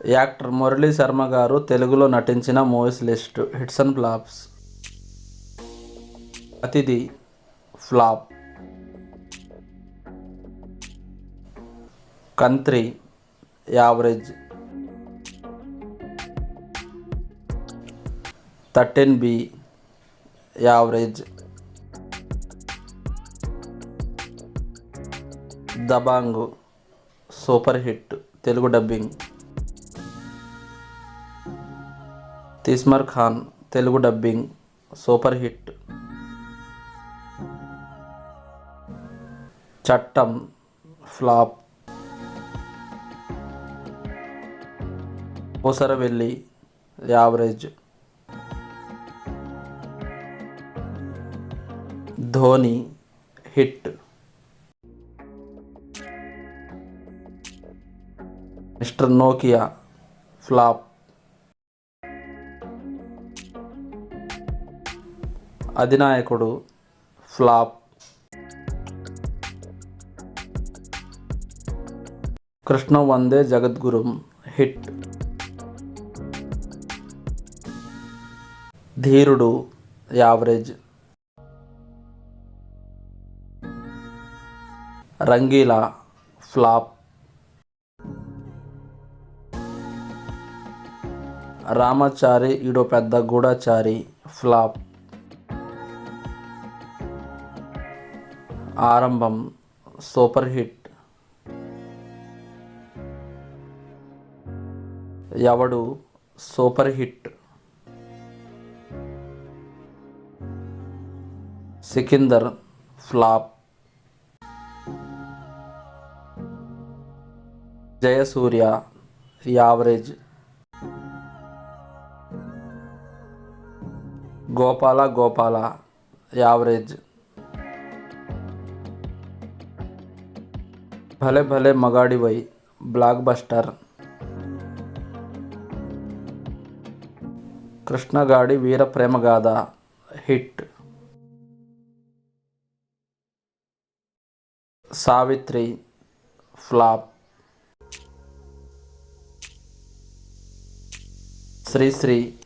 Actor Murali Sharma గారు తెలుగులో నటించిన movies list. Hits and flops. Athidhi flop. Kantri average. 13B average. Dabangg super hit Telugu dubbing. Tees Maar Khan Telugu dubbing super hit. Chattam flop. Oosaravelli average. Dhoni hit. Mister Nokia flop. Adhinayakudu flop. Krishna Vande Jagadguru hit. Dheerudu average. Rangeela flop. Ramachari Eedo Pedda Goodhachari flop. Aarambham super hit. Yevadu super hit. Sikandar flop. Jayasurya average. Gopala Gopala average. Bhale Bhale Magadivoy blockbuster. Krishnagadi Veera ప్రేమగాథ hit. Savitri flop. Srisri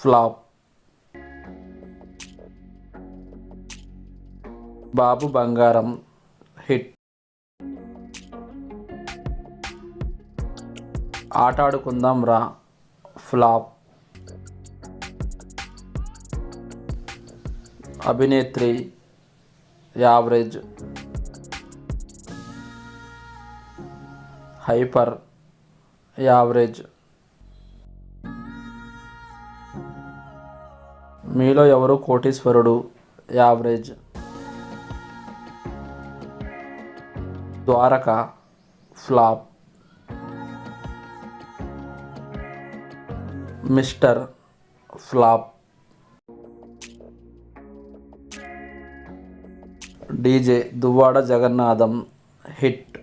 flop. Babu Bangaram hit. Aatadukundam Raa flop. Abhinetri average. Hyper average. Meelo Evaru Koteeswarudu average. Dwaraka flop. Mister flop. DJ Duvvada Jagannadham hit.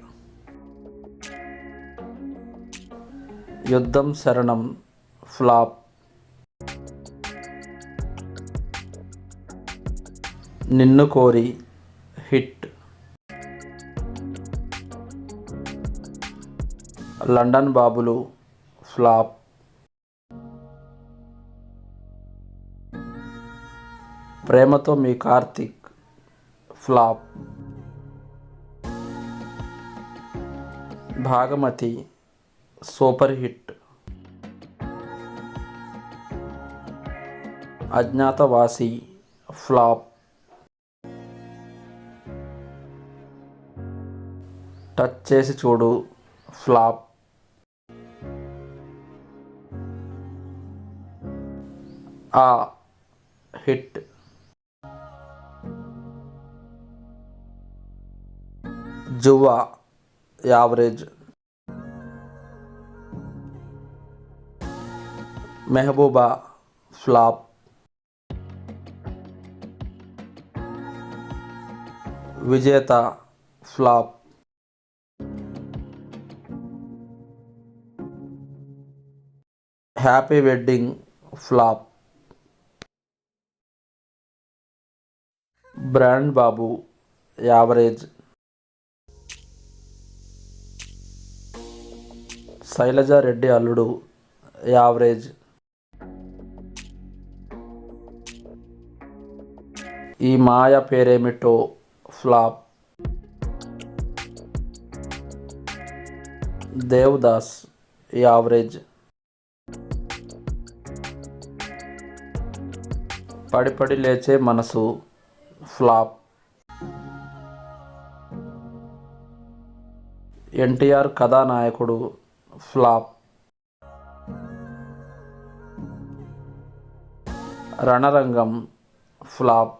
Yuddham Saranam flop. నిన్ను కోరి hit. London Babulu flop. Prematho Mee Karthik flop. Bhagamathi super hit. Agnyaathavaasi flop. Touch Chesi Chudu flop. Awe hit. Juvva average. Mehbooba flop. Vijetha flop. Happy wedding flop. Brand Babu average. Sailaja Reddy Alludu average. ఈ మాయ పేరేమిటో flop. Devdas average. పడి పడి లేచే మనసు flop. NTR Kathanayakudu flop. Ranarangam flop.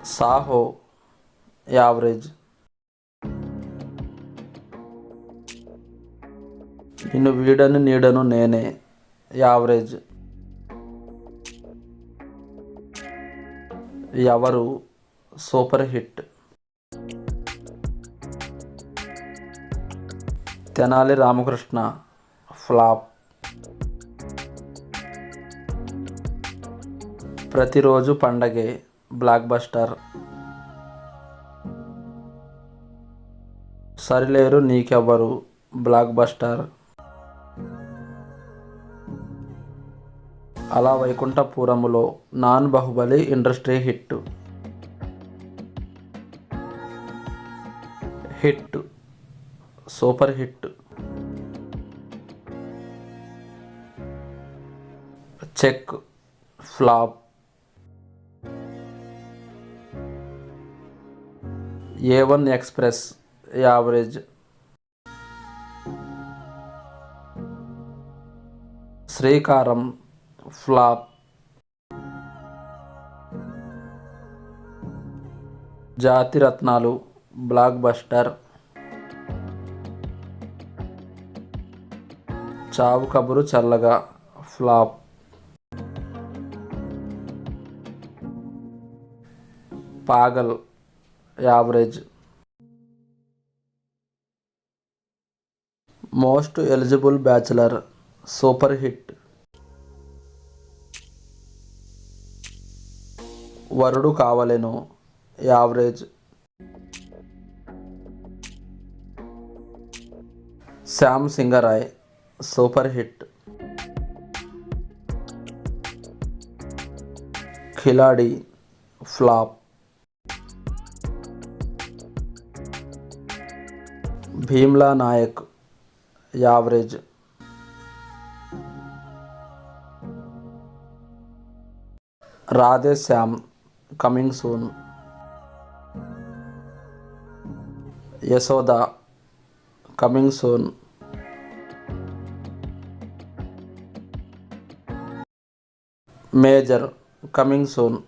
Saaho average. Ninnu Veedani Needanu Nene average. Evaru super hit. Tenali Ramakrishna flop. Prathiroju Pandage blockbuster. Sarileru Neekevvaru blockbuster. Ala Vaikunthapurramuloo non Baahubali industry hit. Hit super hit. Check flop. A1 express average. Sreekaram flop. Jathiratnalu blockbuster. Chaavu Kaburu Challaga flop. Paagal average. Most eligible bachelor super hit. Varudu Kaavalenu average. Shyam Singharoy super hit. Khiladi flop. Bheemla Nayak average. Radhe Shyam coming soon. Yashoda coming soon. Major coming soon.